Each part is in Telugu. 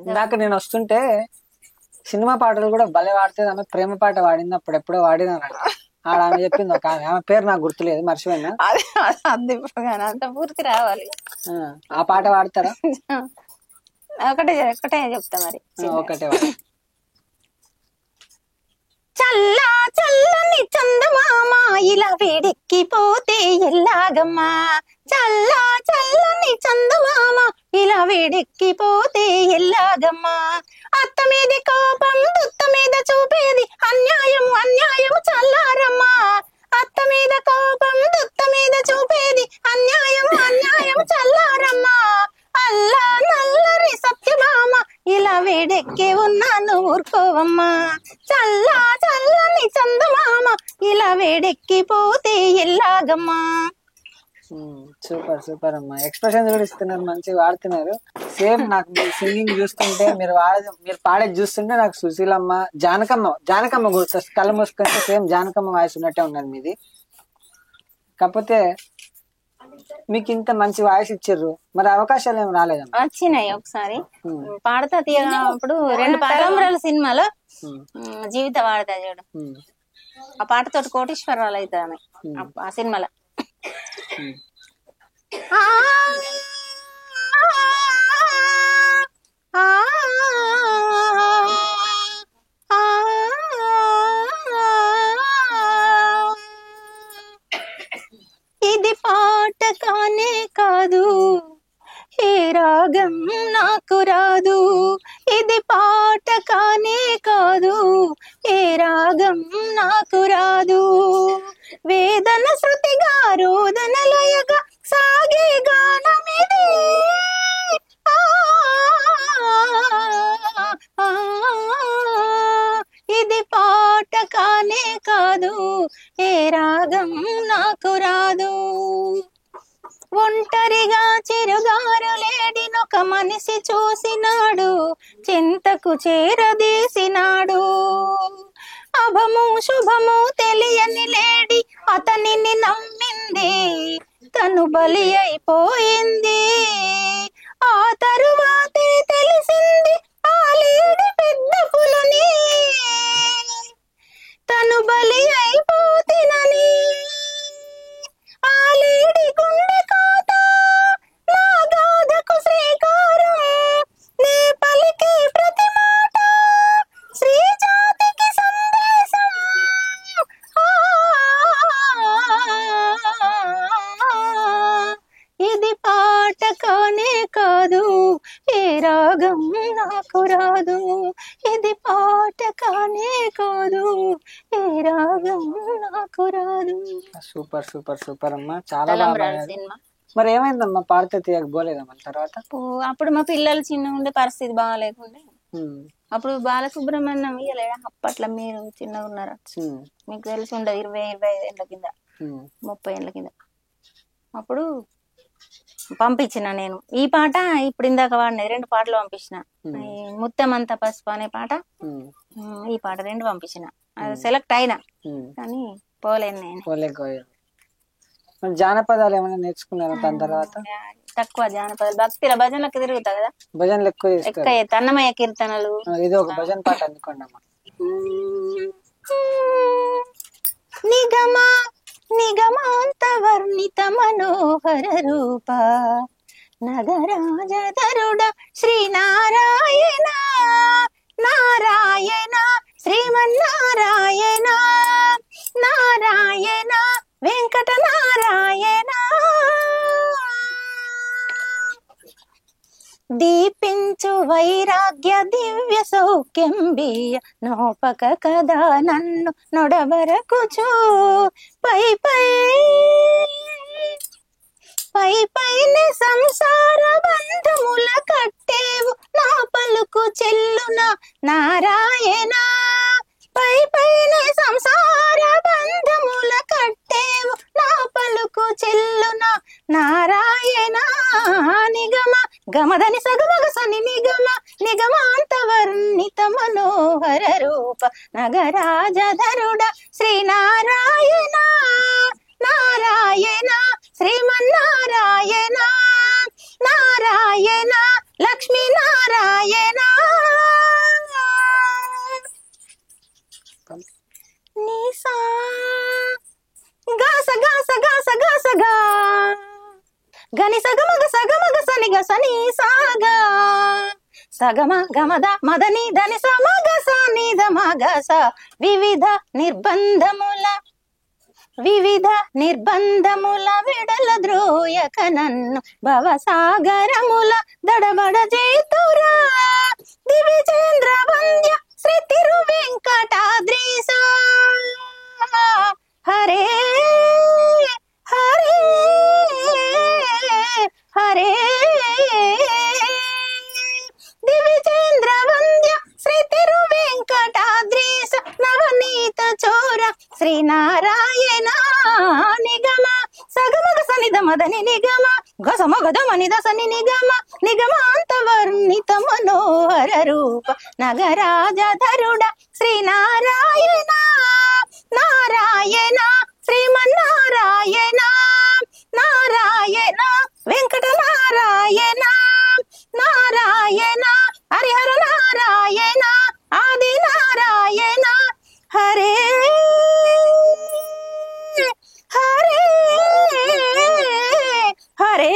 ఇందాక నేను వస్తుంటే సినిమా పాటలు కూడా భలే వాడుతుంది. ఆమె ప్రేమ పాట వాడింది, అప్పుడు ఎప్పుడో వాడినానంట. ఆమె చెప్పింది ఒక ఆమె పేరు నాకు గుర్తులేదు, మర్చిపోయినా. అంత పూర్తి రావాలి. ఆ పాట వాడతారా? ఒకటే చెప్తా మరి. ఒకటే. చల్లా చల్లని చందమామ ఇలా వేడెక్కిపోతే ఎల్లాగమ్మా, చల్లా చల్లని చందమామ ఇలా వేడెక్కిపోతే ఎల్లాగమ్మా, అత్త మీది కోపం దుత్త మీద చూపేది అన్యాయం అన్యాయం చల్లారమ్మా, అత్త మీద కోపం దుత్త మీద చూపేది అన్యాయం అన్యాయం చల్లారమ్మా, అల్లా నల్లరి సత్యభామ ఇలా వేడెక్కి ఉన్నాను ఊరుకోవమ్మా, చల్లా చల్లని చందమామ ఇలా వేడెక్కిపోతే ఎల్లాగమ్మా. సూపర్ సూపర్ అమ్మా, ఎక్స్ప్రెషన్ కూడా ఇస్తున్నారు, మంచిగా వాడుతున్నారు. సేమ్ నాకు మీ సింగింగ్ చూస్తుంటే, మీరు పాడేది చూస్తుంటే నాకు సుశీలమ్మ, జానకమ్మ గుర్తొస్తుంది. కళ్ళు మూసుకుంటే సేమ్ జానకమ్మ వాయిస్ ఉన్నట్టే ఉన్నది మీది. కాకపోతే మీకు ఇంత మంచి వాయిస్ ఇచ్చారు, మరి అవకాశాలు ఏమి రాలేదమ్మా? వచ్చినాయి. ఒకసారి పాడతా తీయప్పుడు 2 తలంబ్రాల సినిమాలో జీవిత వాడతా చూడు, ఆ పాటతోటి కోటీశ్వరరాలు అవుతుంది ఆమె ఆ సినిమాలో. ఇది పాట కానే కాదు, ఏ రాగం నాకు రాదు, ఇది పాట కానే కాదు, ఏ రాగం నాకు రాదు, వేదన శృతిగా రోదన లయగా సాగే గానమిది, ఇది పాట కానే కాదు, ఏ రాగం నాకు రాదు, ఒంటరిగా చిరుగారులేడినొక మనిషి చూసినాడు, చింతకు చేరదీసినాడు, అభము శుభము తెలియని లేడి అతనిని నమ్మింది, తను బలి అయిపోయింది, ఆ తరువాతే తెలిసింది ఆ లేడి పెద్ద పులని, తను బలి అయిపోతినని, ఆ లేడి గుండె కోత నా గాథకు శ్రీకారం, నే పలికే ప్రతి మాట శ్రీ జాతికి సందేశం, ఇది పాట కానే కాదు, ఏ రాగం నాకు రాదు, ఇది పాట కానే కాదు, ఏ రాగం నాకు రాదు. సూపర్ సూపర్ సూపర్ అమ్మా, చాలా సినిమా. మరి ఏమైందమ్మా, పాడితే తీయకపోలేదమ్మా తర్వాత? అప్పుడు మా పిల్లలు చిన్న ఉండే పరిస్థితి బాగాలేకుండే, అప్పుడు బాలసుబ్రహ్మణ్యం ఇయ్యలేడా అప్పట్లో, మీరు చిన్నగా ఉన్నారా, మీకు తెలిసి ఉండదు, 20-25 ఏళ్ళ కింద, 30 ఏళ్ళ కింద. అప్పుడు పంపించిన నేను ఈ పాట, ఇప్పుడు ఇందాక వాడినది 2 పాటలు పంపించిన, ముత్తమంత పసుపు అనే పాట, ఈ పాట 2 పంపించిన, అది సెలెక్ట్ అయినా కానీ పోలేను నేను. జానపదాలు ఏమైనా నేర్చుకున్నారా దాని తర్వాత? తక్కువ జానపదాలు, భక్తిల భజనలకు తిరుగుతా కదా, భజనలు ఎక్కువ అన్నమయ్య కీర్తనలు. ఇది ఒక భజన పాట అనుకోండి అమ్మా. నిగమా నిగమాంత వర్ణిత మనోహర రూప నగరాజధరుడ శ్రీనారాయణ, నారాయణ శ్రీమన్నారాయణ, నారాయణ వెంకట నారాయణ, దీపించు వైరాగ్య దివ్య సౌఖ్యం బియ్య నోపక కదా నన్ను నొడబరకుచు, పై పైన సంసార బంధముల కట్టేవు నా పలుకు చెల్లున నారాయణ, పైన సంసార బంధముల కట్టేవు నా పలుకు చెల్లున నారాయణ, నిగమ గమదని సగమగ సని నిగమ నిగమాంత వర్ణిత మనోహర రూప నగరాజధరుడ శ్రీనారాయణ, నారాయణ శ్రీమన్నారాయణ, నారాయణ లక్ష్మీ నారాయణ. సగమ గమద మదని దని సమగస నిధ మగస వివిధ నిర్బంధముల విడల ద్రోయక నన్ను భవసాగరముల దడబడ చేతురా దివిజేంద్ర వంద్య శ్రీ తిరు వెంకటాద్రీశ హరే హరే హరే దివిజేంద్ర వంద్య శ్రీ తిరు వెంకటాద్రీశ నవనీత చోర శ్రీనారాయణ నిగమ సగమగ సనిధ మదని నిగమ గసమగద మనిద సని నిగమ నిగమాంతవర్ణిత మనోహర రూప నగరాజధరుడ శ్రీనారాయణ నారాయణ శ్రీమన్నారాయణ నారాయణ వెంకట నారాయణ నారాయణ హరిహర నారాయణ ఆది నారాయణ హరే హరే హరే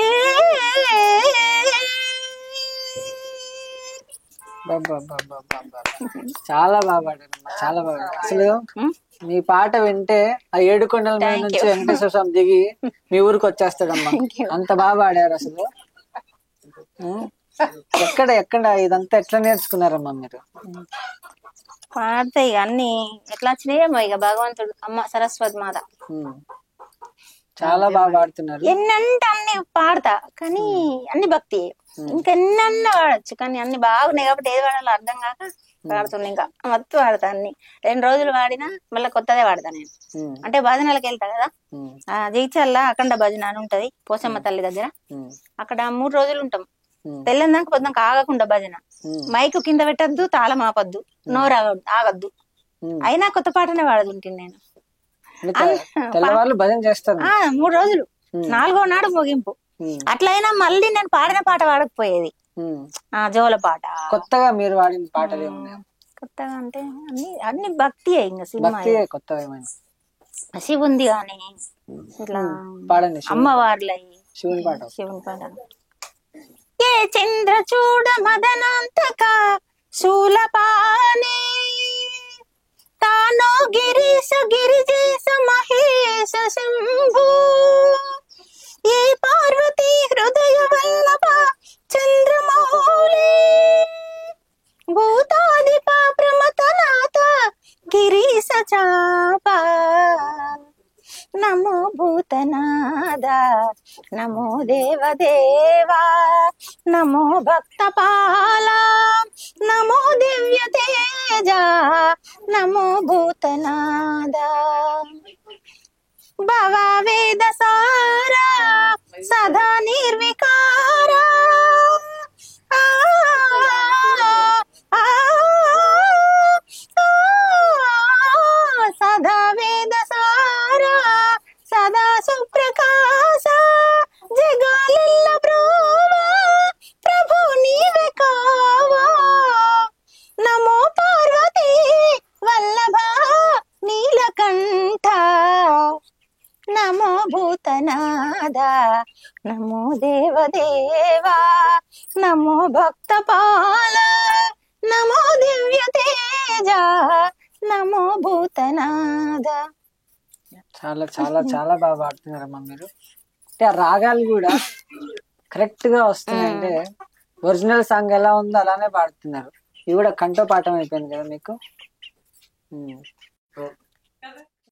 చాలా బాగా పాడారమ్మా, చాలా బాగా. అసలు మీ పాట వింటే ఆ ఏడుకొండల మీద నుంచి వెంకటేశ్వర స్వామి దిగి మీ ఊరికి వచ్చేస్తాడమ్మా, అంత బాగా పాడారు అసలు. ఎక్కడ ఇదంతా ఎట్లా నేర్చుకున్నారమ్మా మీరు? పాడతాయి అన్ని ఎట్లా వచ్చినాయేమో ఇక భగవంతుడు అమ్మ సరస్వతి మాత. చాలా బాగా పాడుతున్నారు. ఎన్నంటే అన్ని పాడతా కానీ అన్ని భక్తి, ఇంకెన్నన్నా వాడచ్చు కానీ అన్ని బాగున్నాయి కాబట్టి ఏది వాడాలో అర్థం కాక పాడుతున్నా. ఇంకా మొత్తం వాడతా అన్ని 2 రోజులు వాడినా మళ్ళీ కొత్తదే వాడతా నేను. అంటే భజనలకు వెళ్తా కదా, జైచల్లా అఖండ భజన అని ఉంటది పోసమ్మ తల్లి దగ్గర, అక్కడ 3 రోజులు ఉంటాం. తెల్లందాక పొద్దున ఆగకుండా భజన, మైకు కింద పెట్టద్దు, తాళం ఆపద్దు, నోరు ఆగద్దు. అయినా కొత్త పాటనే వాడుతుంటాను నేను. తెల్లవాళ్ళు భజన చేస్తారు 3 రోజులు, 4వ నాడు ముగింపు. అట్లయినా మళ్ళీ నేను పాడిన పాట పాడకపోయేది, జోల పాట. కొత్తగా మీరు వాడిన పాటలు కొత్తగా అంటే అన్ని భక్తి ఇంకా సినిమా కొత్తగా శివుంది గాని ఇట్లా పాడండి, అమ్మవార్లై శివుని పాట. శివుని పాట. ఏ చంద్ర చూడ మదనాంతక శూలపాణి తానో గిరీశ గిరిజేశ మహేశ శంభు ఏ పార్వతీ హృదయ వల్లభ చంద్రమౌళి భూతాదిప ప్రమతనాథ గిరీశ చాప నమో భూతనాద నమో దేవదేవా నమో భక్తపాల నమో దివ్య తేజ నమో భూతనాద భవ వేద సారా సదా నిర్వికారా సదా వేద సారా సదా సుప్రకాశ జగాలెల్ల బ్రోవా ప్రభు నీవే కావా నమో పార్వతీ వల్లభ నీలకంఠ నమో భూతనాద నమో దేవదేవా నమో భక్తపాల నమో దివ్య తేజ నమో భూతనాద. చాలా చాలా చాలా బాగా పాడుతున్నారమ్మా మీరు. అంటే ఆ రాగాలు కూడా కరెక్ట్ గా వస్తున్నాయంటే ఒరిజినల్ సాంగ్ ఎలా ఉందో అలానే పాడుతున్నారు. ఇవి కూడా కంఠపాఠం అయిపోయింది కదా మీకు.